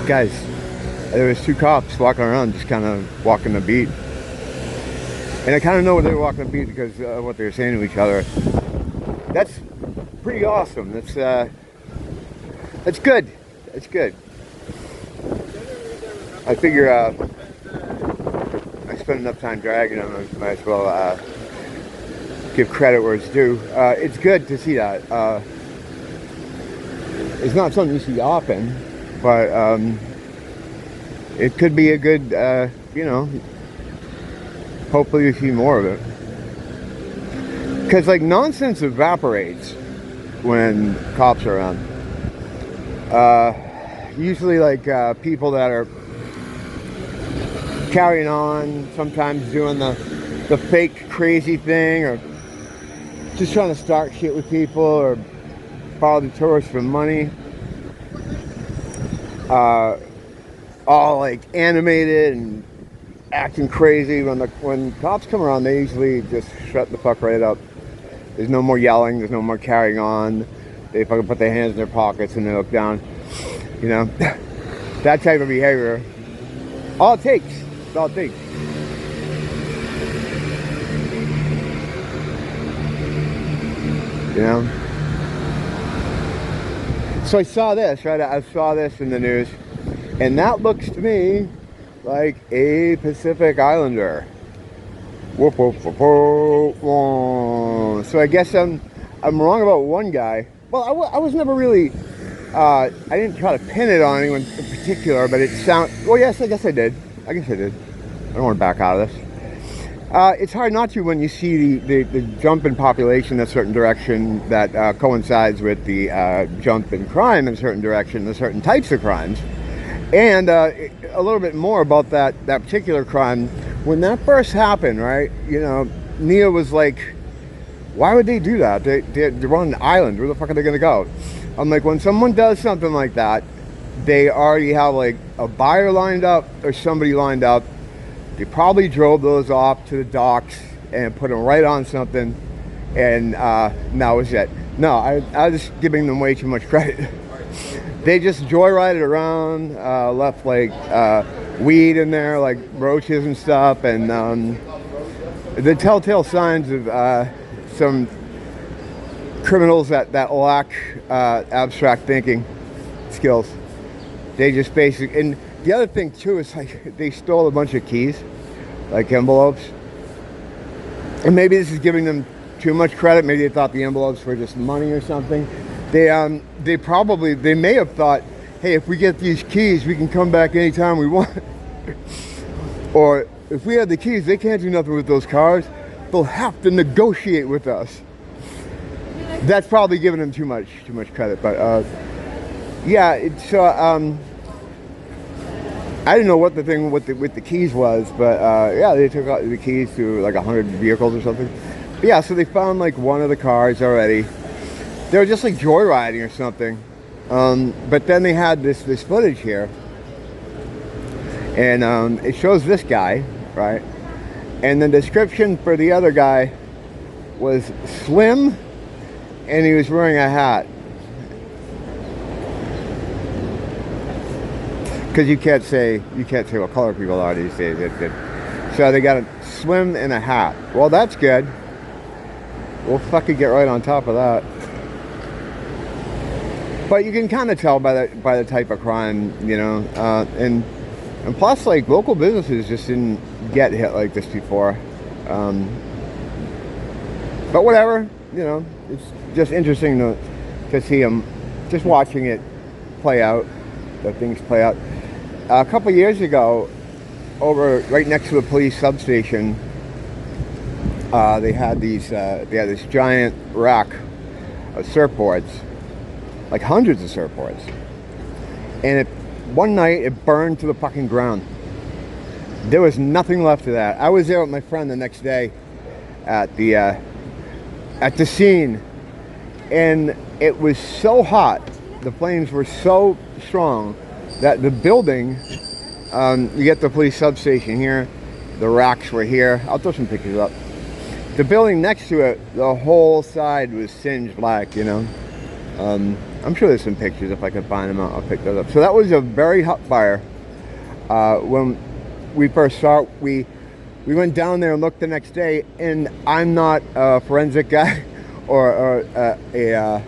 Guys, there was 2 cops walking around, just kind of walking the beat. And I kind of know they were walking the beat because of what they were saying to each other. That's pretty awesome. That's good. That's good. I figure I spent enough time dragging them, I might as well give credit where it's due. It's good to see that. It's not something you see often, but it could be a good, you know, hopefully you see more of it. Because, like, nonsense evaporates when cops are around. Usually, like, people that are carrying on, sometimes doing the fake crazy thing, or just trying to start shit with people, or follow the tourists for money. All like animated and acting crazy. When cops come around, they usually just shut the fuck right up. There's no more yelling. There's no more carrying on. They fucking put their hands in their pockets and they look down. You know, that type of behavior. All it takes. That's all it takes. You know. So I saw this, right? I saw this in the news, and that looks to me like a Pacific Islander. Whoop, whoop, whoop, whoop, whoop. So I guess I'm wrong about one guy. Well, I was never really, I didn't try to pin it on anyone in particular, but it well, yes, I guess I did. I don't want to back out of this. It's hard not to when you see the jump in population in a certain direction that coincides with the jump in crime in a certain direction, the certain types of crimes. And a little bit more about that particular crime. When that first happened, right, you know, Nia was like, why would they do that? They're on an island. Where the fuck are they going to go? I'm like, when someone does something like that, they already have like a buyer lined up or somebody lined up. They probably drove those off to the docks and put them right on something, and that was it. No, I was just giving them way too much credit. They just joyrided around, left like weed in there, like roaches and stuff, and the telltale signs of some criminals that lack abstract thinking skills. They just basically, and the other thing too is like they stole a bunch of keys, like envelopes, and maybe this is giving them too much credit. Maybe they thought the envelopes were just money or something. They may have thought, hey, if we get these keys, we can come back anytime we want. Or if we have the keys, they can't do nothing with those cars. They'll have to negotiate with us. That's probably giving them too much credit. But yeah, it's I didn't know what the thing with the keys was, but yeah, they took out the keys to like 100 vehicles or something. But yeah, so they found like one of the cars already. They were just like joyriding or something. But then they had this footage here, and it shows this guy, right? And the description for the other guy was slim, and he was wearing a hat. Because you can't say what color people are these days. So they got a slim and a hat. Well, that's good. We'll fucking get right on top of that. But you can kind of tell by the type of crime, you know, and plus, like, local businesses just didn't get hit like this before. But whatever, you know, it's just interesting to see them, just watching it play out, the things play out. A couple years ago, over right next to the police substation, they had this giant rack of surfboards, like hundreds of surfboards, and one night it burned to the fucking ground. There was nothing left of that. I was there with my friend the next day at the scene, and it was so hot, the flames were so strong that the building, you get the police substation here, the racks were here. I'll throw some pictures up. The building next to it, the whole side was singed black, you know. I'm sure there's some pictures. If I can find them, I'll pick those up. So that was a very hot fire. When we first saw it, we went down there and looked the next day, and I'm not a forensic guy or a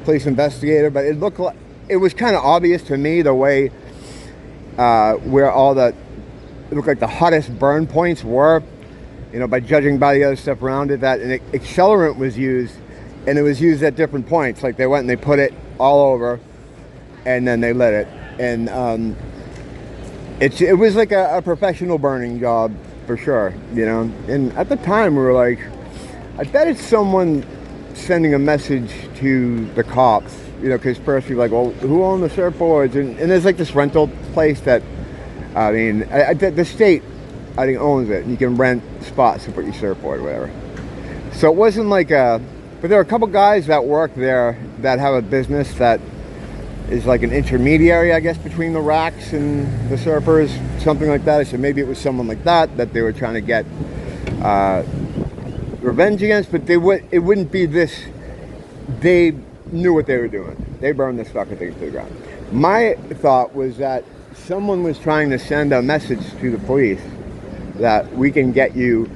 police investigator, but it looked like, it was kind of obvious to me the way where it looked like the hottest burn points were, you know, by judging by the other stuff around it, that an accelerant was used, and it was used at different points. Like they went and they put it all over, and then they lit it, and it was like a professional burning job for sure, you know. And at the time we were like, I bet it's someone sending a message to the cops, you know, because first you're like, well, who owned the surfboards? And there's like this rental place that, I mean, the state, I think, owns it. And you can rent spots to put your surfboard or whatever. So it wasn't like but there are a couple guys that work there that have a business that is like an intermediary, I guess, between the racks and the surfers, something like that. So maybe it was someone like that they were trying to get revenge against, but it wouldn't be this. They knew what they were doing. They burned this fucking thing to the ground. My thought was that someone was trying to send a message to the police that we can get you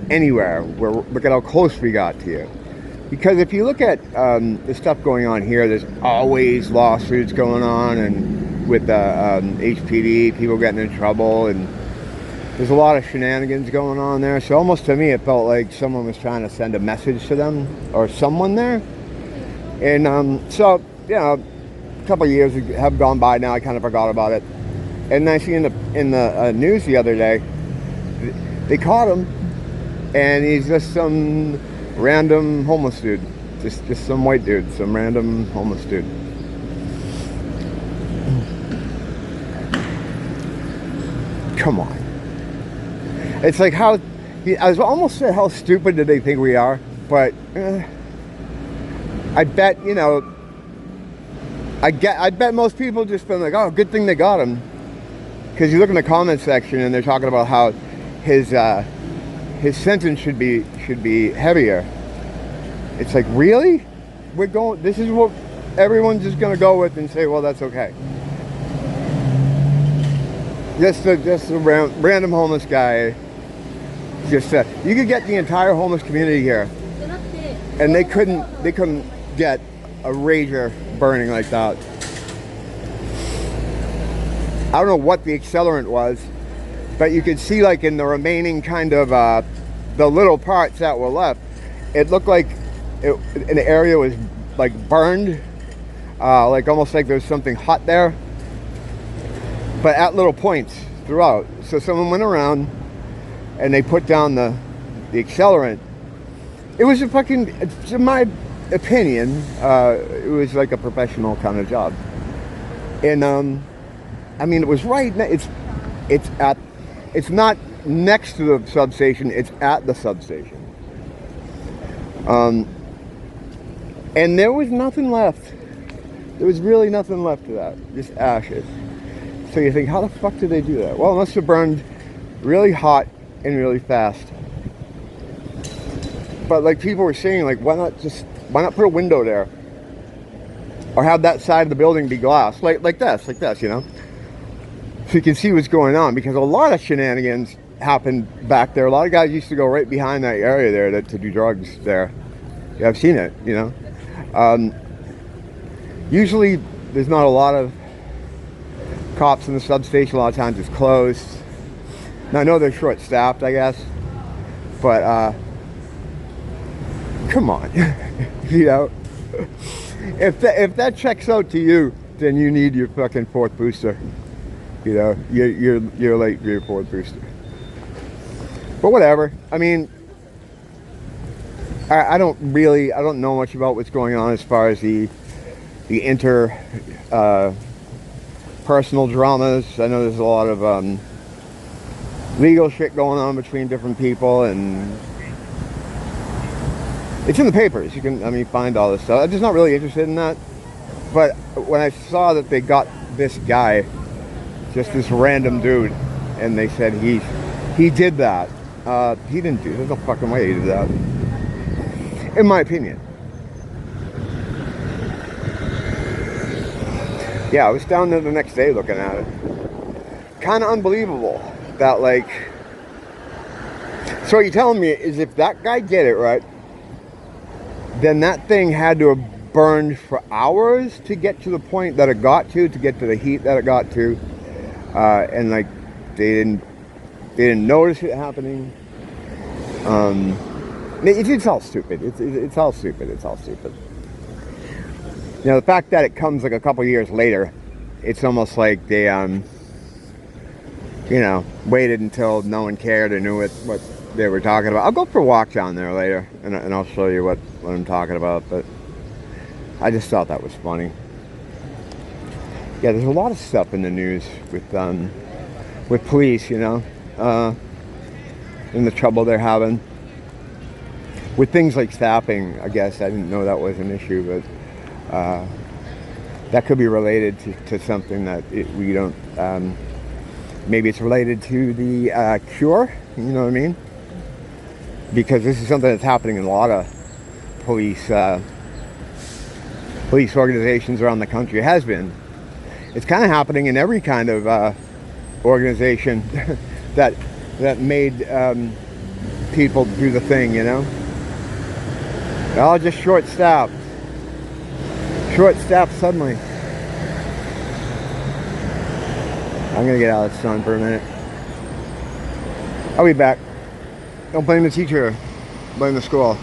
anywhere. Look at how close we got to you. Because if you look at the stuff going on here, there's always lawsuits going on, and with the HPD, people getting in trouble, and there's a lot of shenanigans going on there. So almost to me, it felt like someone was trying to send a message to them, or someone there. And so, you know, a couple of years have gone by now. I kind of forgot about it. And I see in the news the other day, they caught him, and he's just some random homeless dude, just some white dude, some random homeless dude. Come on. It's like I was almost said, how stupid do they think we are? But I bet, you know, I bet most people just been like, oh, good thing they got him. Because you look in the comment section and they're talking about how his sentence should be heavier. It's like, really? This is what everyone's just gonna go with and say, well, that's okay. Just a random homeless guy. You could get the entire homeless community here, and they couldn't get a rager burning like that. I don't know what the accelerant was, but you could see, like, in the remaining kind of the little parts that were left, it looked like an area was like burned, like almost like there's something hot there, but at little points throughout. So someone went around and they put down the accelerant. It was in my opinion, it was like a professional kind of job. And I mean, it was right. It's not next to the substation. It's at the substation. And there was nothing left. There was really nothing left of that. Just ashes. So you think, how the fuck did they do that? Well, it must have burned really hot and really fast. But like people were saying, like, why not put a window there? Or have that side of the building be glass, like this, you know? So you can see what's going on, because a lot of shenanigans happened back there. A lot of guys used to go right behind that area there to do drugs there. Yeah, I've seen it, you know. Usually there's not a lot of cops in the substation. A lot of times it's closed. Now I know they're short-staffed, I guess, but come on. You know, if that checks out to you, then you need your fucking fourth booster. You know, you're late for your fourth booster. But whatever. I mean, I don't know much about what's going on as far as the personal dramas. I know there's a lot of legal shit going on between different people, and it's in the papers. You can, find all this stuff. I'm just not really interested in that. But when I saw that they got this guy, just this random dude, and they said he did that. He didn't do it. There's no fucking way he did that. In my opinion. Yeah, I was down there the next day looking at it. Kind of unbelievable that, like, so what you're telling me is if that guy did it, right, then that thing had to have burned for hours to get to the point that it got to get to the heat that it got to, and like they didn't notice it happening. It's all stupid. It's all stupid. It's all stupid. You know, the fact that it comes like a couple years later, it's almost like they you know, waited until no one cared or knew what they were talking about. I'll go for a walk down there later, and I'll show you what I'm talking about. But I just thought that was funny. Yeah, there's a lot of stuff in the news with police, you know, and the trouble they're having with things like staffing. I guess I didn't know that was an issue, but that could be related to something that we don't. Maybe it's related to the cure. You know what I mean? Because this is something that's happening in a lot of police organizations around the country. It has been. It's kind of happening in every kind of organization that made people do the thing. You know, they're all just short-staffed. Short-staffed suddenly. I'm gonna get out of the sun for a minute. I'll be back. Don't blame the teacher, blame the school.